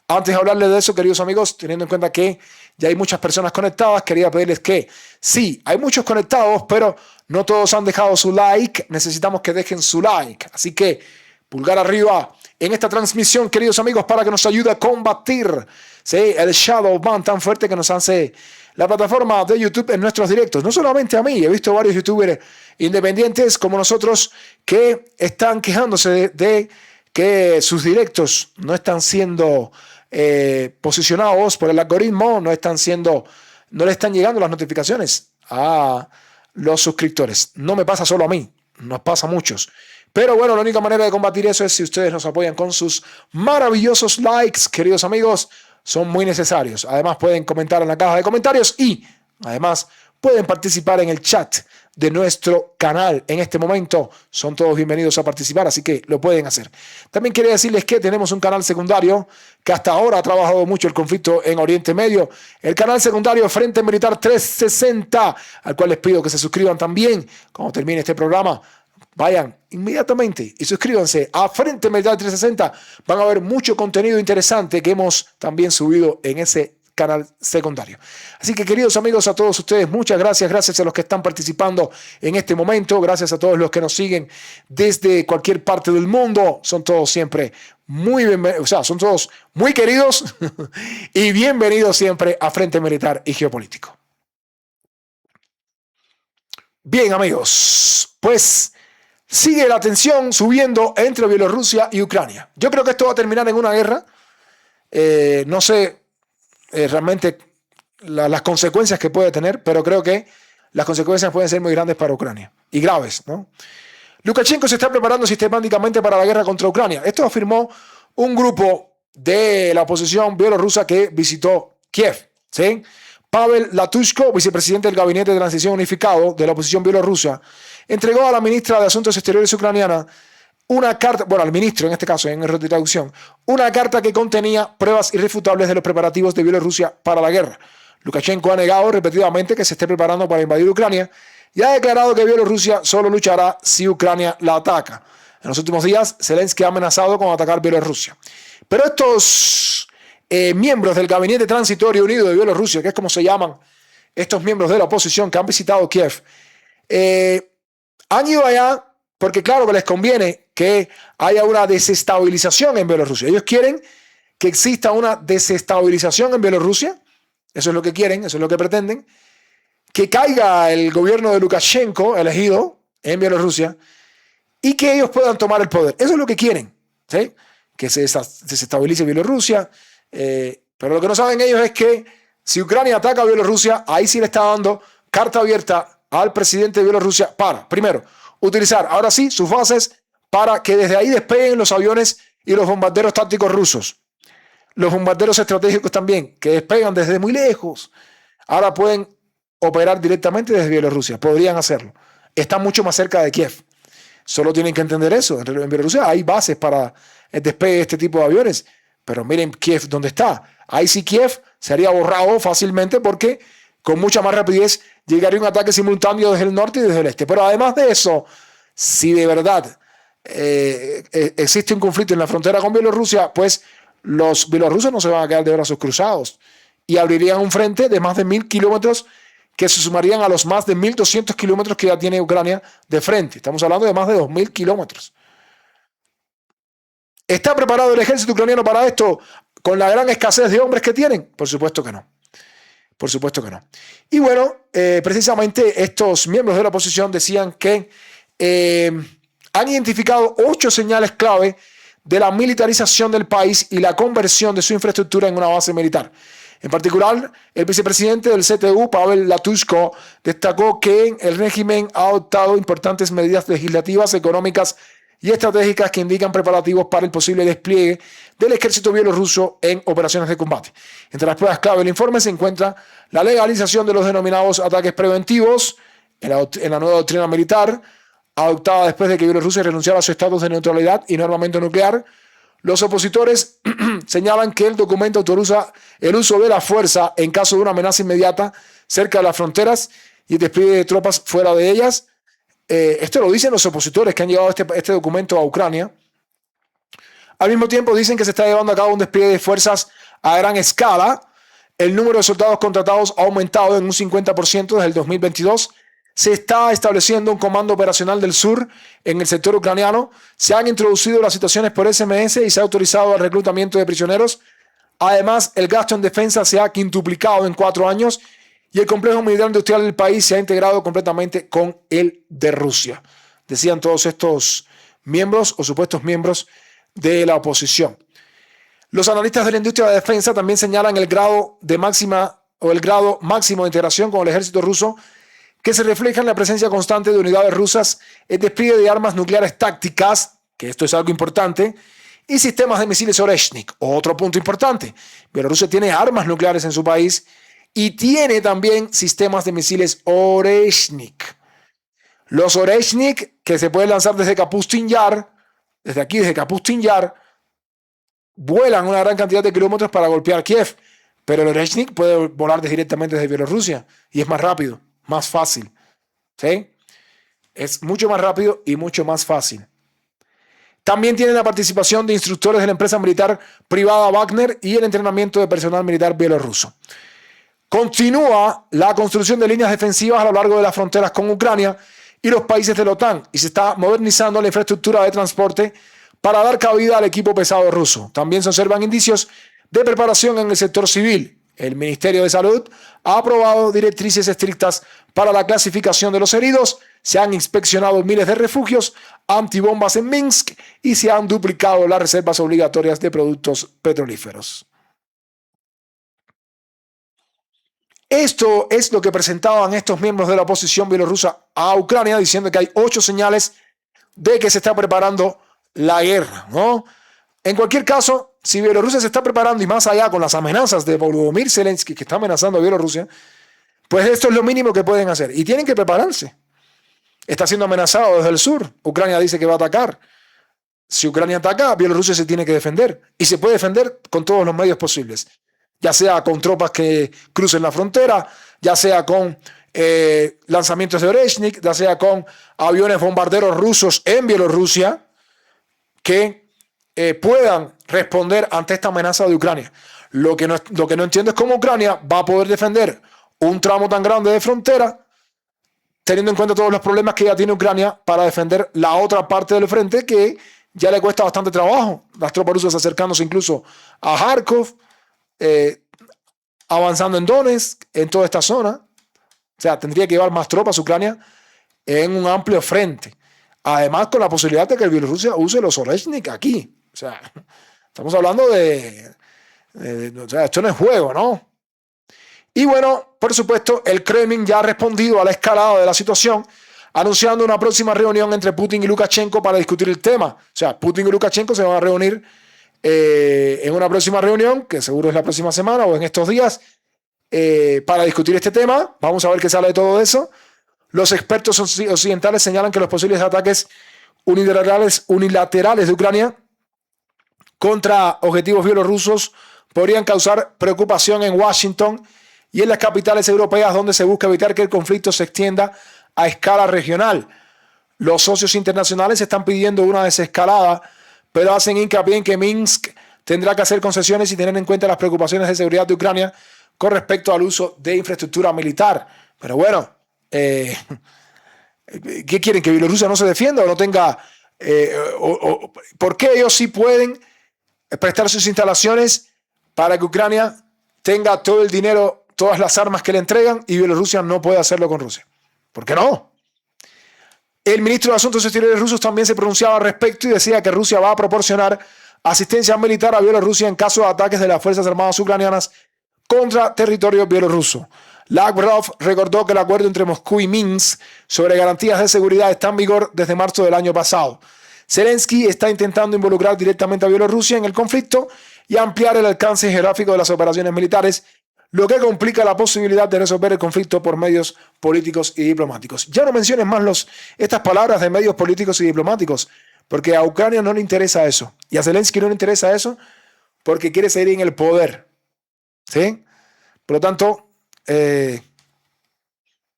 Antes de hablarles de eso, queridos amigos, teniendo en cuenta que ya hay muchas personas conectadas, quería pedirles que sí, hay muchos conectados, pero no todos han dejado su like. Necesitamos que dejen su like. Así que pulgar arriba en esta transmisión, queridos amigos, para que nos ayude a combatir, ¿sí?, el shadow ban tan fuerte que nos hace la plataforma de YouTube en nuestros directos. No solamente a mí, he visto varios youtubers independientes como nosotros que están quejándose de que sus directos no están siendo posicionados por el algoritmo, no le están llegando las notificaciones a los suscriptores. No me pasa solo a mí, nos pasa a muchos. Pero bueno, la única manera de combatir eso es si ustedes nos apoyan con sus maravillosos likes, queridos amigos. Son muy necesarios. Además, pueden comentar en la caja de comentarios y además pueden participar en el chat de nuestro canal. En este momento son todos bienvenidos a participar, así que lo pueden hacer. También quería decirles que tenemos un canal secundario que hasta ahora ha trabajado mucho el conflicto en Oriente Medio. El canal secundario Frente Militar 360, al cual les pido que se suscriban también cuando termine este programa. Vayan inmediatamente y suscríbanse a Frente Militar 360. Van a ver mucho contenido interesante que hemos también subido en ese canal secundario. Así que, queridos amigos, a todos ustedes, muchas gracias. Gracias a los que están participando en este momento. Gracias a todos los que nos siguen desde cualquier parte del mundo. Son todos siempre muy bienvenidos, son todos muy queridos y bienvenidos siempre a Frente Militar y Geopolítico. Bien, amigos, pues sigue la tensión subiendo entre Bielorrusia y Ucrania. Yo creo que esto va a terminar en una guerra. No sé realmente las consecuencias que puede tener, pero creo que las consecuencias pueden ser muy grandes para Ucrania y graves, ¿no? Lukashenko se está preparando sistemáticamente para la guerra contra Ucrania. Esto afirmó un grupo de la oposición bielorrusa que visitó Kiev, ¿sí? Pavel Latushko, vicepresidente del Gabinete de Transición Unificado de la oposición bielorrusa, entregó a la ministra de Asuntos Exteriores ucraniana una carta, bueno, al ministro en este caso, en error de traducción, una carta que contenía pruebas irrefutables de los preparativos de Bielorrusia para la guerra. Lukashenko ha negado repetidamente que se esté preparando para invadir Ucrania y ha declarado que Bielorrusia solo luchará si Ucrania la ataca. En los últimos días, Zelensky ha amenazado con atacar Bielorrusia. Pero estos miembros del Gabinete Transitorio Unido de Bielorrusia, que es como se llaman estos miembros de la oposición que han visitado Kiev, han ido allá porque claro que les conviene que haya una desestabilización en Bielorrusia. Ellos quieren que exista una desestabilización en Bielorrusia. Eso es lo que quieren, eso es lo que pretenden. Que caiga el gobierno de Lukashenko elegido en Bielorrusia y que ellos puedan tomar el poder. Eso es lo que quieren, ¿sí? Que se desestabilice Bielorrusia. Pero lo que no saben ellos es que si Ucrania ataca a Bielorrusia, ahí sí le está dando carta abierta al presidente de Bielorrusia para, primero, utilizar ahora sí sus bases para que desde ahí despeguen los aviones y los bombarderos tácticos rusos. Los bombarderos estratégicos también, que despegan desde muy lejos ahora pueden operar directamente desde Bielorrusia. Podrían hacerlo. Están mucho más cerca de Kiev. Solo tienen que entender eso. En Bielorrusia hay bases para el despegue de este tipo de aviones. Pero miren Kiev dónde está. Ahí sí Kiev sería borrado fácilmente porque con mucha más rapidez llegaría un ataque simultáneo desde el norte y desde el este. Pero además de eso, si de verdad existe un conflicto en la frontera con Bielorrusia, pues los bielorrusos no se van a quedar de brazos cruzados y abrirían un frente de más de 1.000 kilómetros que se sumarían a los más de 1.200 kilómetros que ya tiene Ucrania de frente. Estamos hablando de más de 2.000 kilómetros. ¿Está preparado el ejército ucraniano para esto con la gran escasez de hombres que tienen? Por supuesto que no. Por supuesto que no. Y bueno, precisamente estos miembros de la oposición decían que han identificado 8 señales clave de la militarización del país y la conversión de su infraestructura en una base militar. En particular, el vicepresidente del CTU, Pavel Latushko, destacó que el régimen ha adoptado importantes medidas legislativas, económicas y estratégicas que indican preparativos para el posible despliegue del ejército bielorruso en operaciones de combate. Entre las pruebas clave del informe se encuentra la legalización de los denominados ataques preventivos en la nueva doctrina militar, adoptada después de que Bielorrusia renunciara a su estatus de neutralidad y no armamento nuclear. Los opositores señalan que el documento autoriza el uso de la fuerza en caso de una amenaza inmediata cerca de las fronteras y el despliegue de tropas fuera de ellas. Esto lo dicen los opositores que han llevado este documento a Ucrania. Al mismo tiempo dicen que se está llevando a cabo un despliegue de fuerzas a gran escala. El número de soldados contratados ha aumentado en un 50% desde el 2022. Se está estableciendo un comando operacional del sur en el sector ucraniano. Se han introducido las situaciones por SMS y se ha autorizado el reclutamiento de prisioneros. Además, el gasto en defensa se ha quintuplicado en 4 años y el complejo militar industrial del país se ha integrado completamente con el de Rusia. Decían todos estos miembros o supuestos miembros de la oposición. Los analistas de la industria de defensa también señalan el grado máximo de integración con el ejército ruso que se refleja en la presencia constante de unidades rusas, el despliegue de armas nucleares tácticas, que esto es algo importante, y sistemas de misiles Oreshnik. Otro punto importante, Bielorrusia tiene armas nucleares en su país y tiene también sistemas de misiles Oreshnik. Los Oreshnik, que se pueden lanzar desde Kapustin Yar, desde Kapustin Yar, vuelan una gran cantidad de kilómetros para golpear Kiev, pero el Oreshnik puede volar directamente desde Bielorrusia y es más rápido, más fácil. ¿Sí? Es mucho más rápido y mucho más fácil. También tiene la participación de instructores de la empresa militar privada Wagner y el entrenamiento de personal militar bielorruso. Continúa la construcción de líneas defensivas a lo largo de las fronteras con Ucrania y los países de la OTAN y se está modernizando la infraestructura de transporte para dar cabida al equipo pesado ruso. También se observan indicios de preparación en el sector civil. El Ministerio de Salud ha aprobado directrices estrictas para la clasificación de los heridos, se han inspeccionado miles de refugios antibombas en Minsk y se han duplicado las reservas obligatorias de productos petrolíferos. Esto es lo que presentaban estos miembros de la oposición bielorrusa a Ucrania, diciendo que hay 8 señales de que se está preparando la guerra, ¿no? En cualquier caso, si Bielorrusia se está preparando y más allá con las amenazas de Volodymyr Zelensky que está amenazando a Bielorrusia, pues esto es lo mínimo que pueden hacer y tienen que prepararse. Está siendo amenazado desde el sur. Ucrania dice que va a atacar. Si Ucrania ataca, Bielorrusia se tiene que defender y se puede defender con todos los medios posibles, ya sea con tropas que crucen la frontera, ya sea con lanzamientos de Oreshnik, ya sea con aviones bombarderos rusos en Bielorrusia que puedan responder ante esta amenaza de Ucrania. Lo que no entiendo es cómo Ucrania va a poder defender un tramo tan grande de frontera, teniendo en cuenta todos los problemas que ya tiene Ucrania para defender la otra parte del frente que ya le cuesta bastante trabajo. Las tropas rusas acercándose incluso a Kharkov, avanzando en Donetsk, en toda esta zona. O sea, tendría que llevar más tropas Ucrania en un amplio frente. Además, con la posibilidad de que Bielorrusia use los Oreshnik aquí. O sea, estamos hablando o sea, esto no es juego, ¿no? Y bueno, por supuesto, el Kremlin ya ha respondido a la escalada de la situación, anunciando una próxima reunión entre Putin y Lukashenko para discutir el tema. O sea, Putin y Lukashenko se van a reunir en una próxima reunión, que seguro es la próxima semana o en estos días, para discutir este tema. Vamos a ver qué sale de todo eso. Los expertos occidentales señalan que los posibles ataques unilaterales de Ucrania contra objetivos bielorrusos podrían causar preocupación en Washington y en las capitales europeas, donde se busca evitar que el conflicto se extienda a escala regional. Los socios internacionales están pidiendo una desescalada, pero hacen hincapié en que Minsk tendrá que hacer concesiones y tener en cuenta las preocupaciones de seguridad de Ucrania con respecto al uso de infraestructura militar. Pero bueno, ¿qué quieren? ¿Que Bielorrusia no se defienda o no tenga? ¿Por qué ellos sí pueden prestar sus instalaciones para que Ucrania tenga todo el dinero, todas las armas que le entregan, y Bielorrusia no puede hacerlo con Rusia? ¿Por qué no? El ministro de Asuntos Exteriores ruso también se pronunciaba al respecto y decía que Rusia va a proporcionar asistencia militar a Bielorrusia en caso de ataques de las Fuerzas Armadas ucranianas contra territorio bielorruso. Lavrov recordó que el acuerdo entre Moscú y Minsk sobre garantías de seguridad está en vigor desde marzo del año pasado. Zelensky está intentando involucrar directamente a Bielorrusia en el conflicto y ampliar el alcance geográfico de las operaciones militares, lo que complica la posibilidad de resolver el conflicto por medios políticos y diplomáticos. Ya no menciones más estas palabras de medios políticos y diplomáticos, porque a Ucrania no le interesa eso. Y a Zelensky no le interesa eso porque quiere seguir en el poder. ¿Sí? Por lo tanto,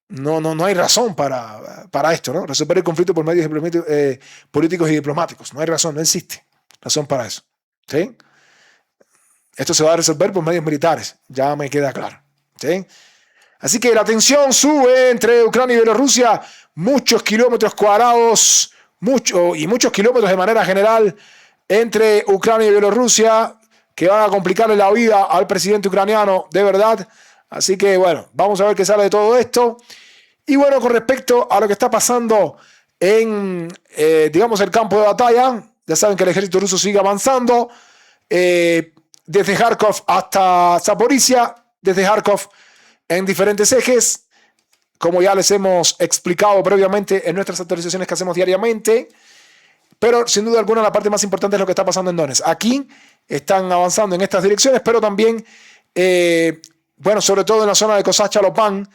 no hay razón para esto, ¿no? Resolver el conflicto por medios políticos y diplomáticos. No hay razón, no existe razón para eso. ¿Sí? Esto se va a resolver por medios militares, ya me queda claro. ¿Sí? Así que la tensión sube entre Ucrania y Bielorrusia, muchos kilómetros cuadrados, muchos kilómetros de manera general entre Ucrania y Bielorrusia, que van a complicarle la vida al presidente ucraniano, de verdad. Así que bueno, vamos a ver qué sale de todo esto. Y bueno, con respecto a lo que está pasando en, digamos, el campo de batalla, ya saben que el ejército ruso sigue avanzando, desde Kharkov hasta Zaporizhia, desde Kharkov en diferentes ejes, como ya les hemos explicado previamente en nuestras actualizaciones que hacemos diariamente. Pero sin duda alguna la parte más importante es lo que está pasando en Donetsk. Aquí están avanzando en estas direcciones, pero también, bueno, sobre todo en la zona de Kosacha-Lopan,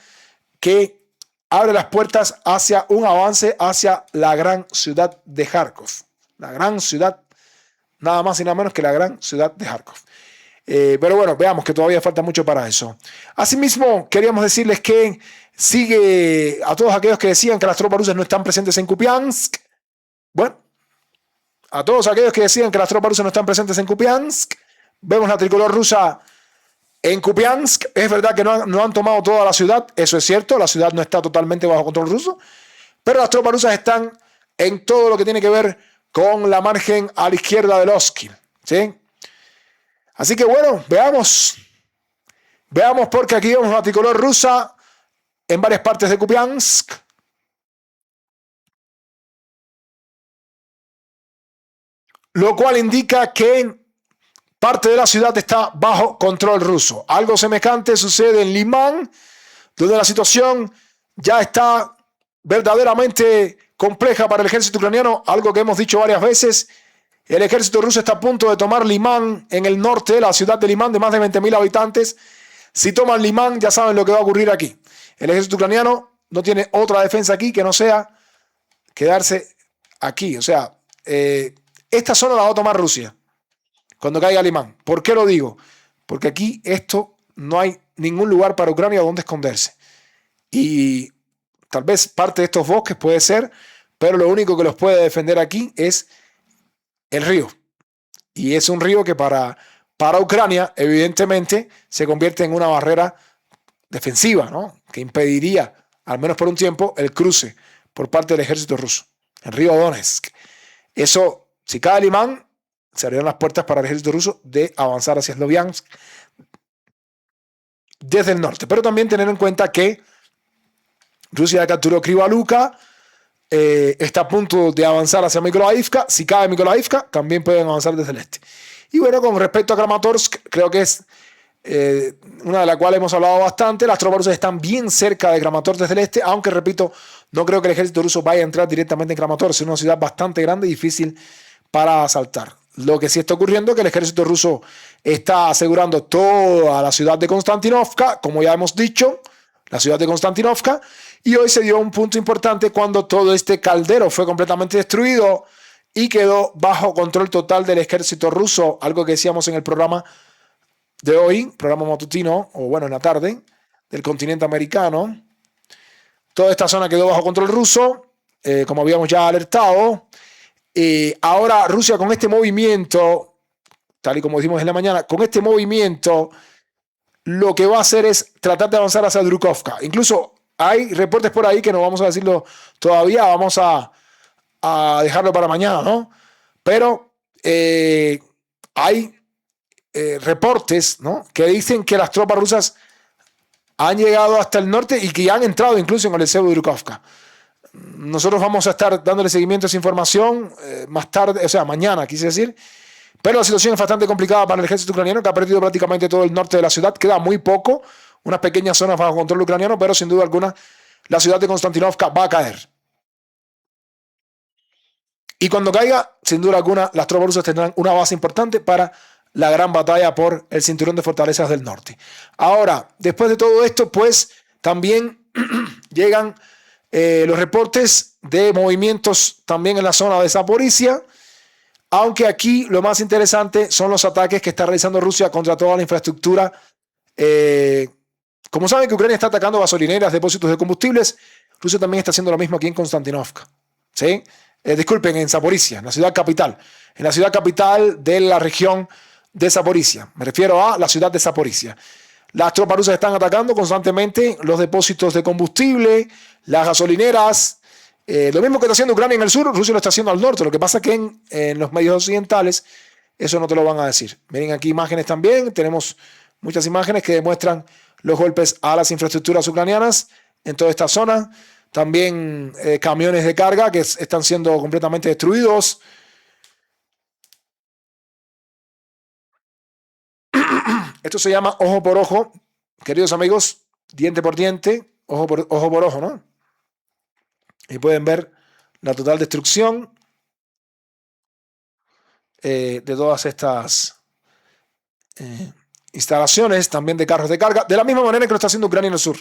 que abre las puertas hacia un avance hacia la gran ciudad de Kharkov. La gran ciudad, nada más y nada menos que la gran ciudad de Kharkov. Pero bueno, veamos que todavía falta mucho para eso. Asimismo, queríamos decirles que sigue a todos aquellos que decían que las tropas rusas no están presentes en Kupiansk. Bueno, a todos aquellos que decían que las tropas rusas no están presentes en Kupiansk, vemos la tricolor rusa en Kupiansk. Es verdad que no han tomado toda la ciudad, eso es cierto, la ciudad no está totalmente bajo control ruso, pero las tropas rusas están en todo lo que tiene que ver con la margen a la izquierda del Oskil, ¿sí? Así que bueno, veamos porque aquí vemos la tricolor rusa en varias partes de Kupiansk. Lo cual indica que parte de la ciudad está bajo control ruso. Algo semejante sucede en Limán, donde la situación ya está verdaderamente compleja para el ejército ucraniano, algo que hemos dicho varias veces. El ejército ruso está a punto de tomar Limán en el norte, la ciudad de Limán de más de 20.000 habitantes. Si toman Limán, ya saben lo que va a ocurrir aquí. El ejército ucraniano no tiene otra defensa aquí que no sea quedarse aquí. O sea, esta zona la va a tomar Rusia cuando caiga Limán. ¿Por qué lo digo? Porque aquí no hay ningún lugar para Ucrania donde esconderse. Y tal vez parte de estos bosques puede ser, pero lo único que los puede defender aquí es el río. Y es un río que para Ucrania, evidentemente, se convierte en una barrera defensiva, ¿no? Que impediría, al menos por un tiempo, el cruce por parte del ejército ruso. El río Donetsk. Eso, si cae Limán, se abrirán las puertas para el ejército ruso de avanzar hacia Sloviansk desde el norte. Pero también tener en cuenta que Rusia ya capturó Krivaluka, está a punto de avanzar hacia Mykolaiivka. Si cae Mykolaiivka, también pueden avanzar desde el este. Y bueno, con respecto a Kramatorsk, creo que es una de las cuales hemos hablado bastante. Las tropas rusas están bien cerca de Kramatorsk desde el este, aunque repito, no creo que el ejército ruso vaya a entrar directamente en Kramatorsk. Es una ciudad bastante grande y difícil para asaltar. Lo que sí está ocurriendo es que el ejército ruso está asegurando toda la ciudad de Konstantinovka, como ya hemos dicho, la ciudad de Konstantinovka, y hoy se dio un punto importante cuando todo este caldero fue completamente destruido y quedó bajo control total del ejército ruso, algo que decíamos en el programa de hoy, programa matutino, o bueno, en la tarde, del continente americano. Toda esta zona quedó bajo control ruso, como habíamos ya alertado. Ahora Rusia con este movimiento, tal y como dijimos en la mañana, con este movimiento lo que va a hacer es tratar de avanzar hacia Drukovka. Incluso hay reportes por ahí que no vamos a decirlo todavía, vamos a dejarlo para mañana, ¿no? Pero hay reportes, ¿no?, que dicen que las tropas rusas han llegado hasta el norte y que ya han entrado incluso en el Severodvinkovka. Nosotros vamos a estar dándole seguimiento a esa información más tarde, o sea, mañana, quise decir. Pero la situación es bastante complicada para el ejército ucraniano, que ha perdido prácticamente todo el norte de la ciudad. Queda muy poco, unas pequeñas zonas bajo control ucraniano, pero sin duda alguna la ciudad de Konstantinovka va a caer. Y cuando caiga, sin duda alguna, las tropas rusas tendrán una base importante para la gran batalla por el cinturón de fortalezas del norte. Ahora, después de todo esto, pues también llegan los reportes de movimientos también en la zona de Zaporizhia, aunque aquí lo más interesante son los ataques que está realizando Rusia contra toda la infraestructura. Como saben que Ucrania está atacando gasolineras, depósitos de combustibles, Rusia también está haciendo lo mismo aquí en Konstantinovka. ¿Sí? Disculpen, en Zaporizhia, en la ciudad capital. En la ciudad capital de la región de Zaporizhia. Me refiero a la ciudad de Zaporizhia. Las tropas rusas están atacando constantemente los depósitos de combustible, las gasolineras. Lo mismo que está haciendo Ucrania en el sur, Rusia lo está haciendo al norte. Lo que pasa es que en los medios occidentales eso no te lo van a decir. Miren aquí imágenes también. Tenemos muchas imágenes que demuestran los golpes a las infraestructuras ucranianas en toda esta zona. También camiones de carga que están siendo completamente destruidos. Esto se llama ojo por ojo, queridos amigos, diente por diente, ojo por ojo, ¿no? Y pueden ver la total destrucción de todas estas instalaciones, también de carros de carga, de la misma manera que lo está haciendo Ucrania en el sur,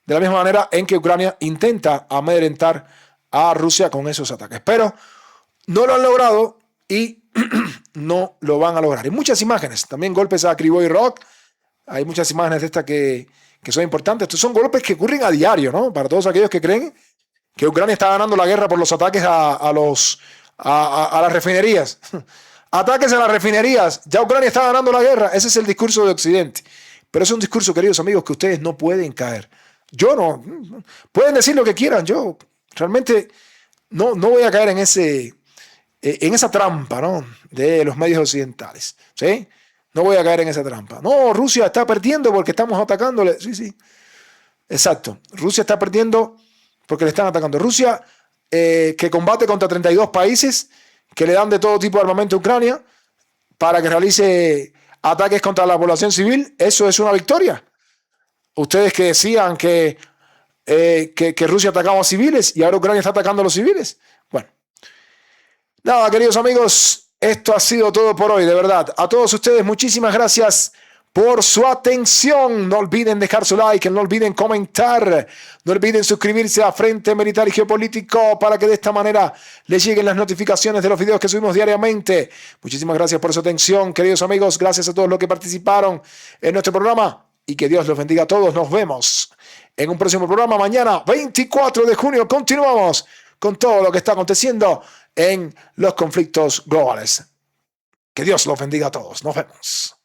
de la misma manera en que Ucrania intenta amedrentar a Rusia con esos ataques. Pero no lo han logrado y no lo van a lograr. Hay muchas imágenes, también golpes a Kryvyi Rih, hay muchas imágenes de estas que son importantes. Estos son golpes que ocurren a diario, ¿no? Para todos aquellos que creen que Ucrania está ganando la guerra por los ataques a las refinerías. Ataques a las refinerías, ya Ucrania está ganando la guerra. Ese es el discurso de Occidente. Pero es un discurso, queridos amigos, que ustedes no pueden caer. Yo no. Pueden decir lo que quieran, yo realmente no voy a caer en esa trampa, ¿no?, de los medios occidentales. ¿Sí? No voy a caer en esa trampa. No, Rusia está perdiendo porque estamos atacándole. Sí. Exacto. Rusia está perdiendo porque le están atacando. Rusia, que combate contra 32 países que le dan de todo tipo de armamento a Ucrania para que realice ataques contra la población civil, eso es una victoria. Ustedes que decían que Rusia atacaba a civiles y ahora Ucrania está atacando a los civiles. Bueno. Nada, queridos amigos, esto ha sido todo por hoy, de verdad. A todos ustedes, muchísimas gracias por su atención. No olviden dejar su like, no olviden comentar, no olviden suscribirse a Frente Militar y Geopolítico para que de esta manera les lleguen las notificaciones de los videos que subimos diariamente. Muchísimas gracias por su atención, queridos amigos. Gracias a todos los que participaron en nuestro programa y que Dios los bendiga a todos. Nos vemos en un próximo programa mañana, 24 de junio. Continuamos con todo lo que está aconteciendo en los conflictos globales. Que Dios los bendiga a todos. Nos vemos.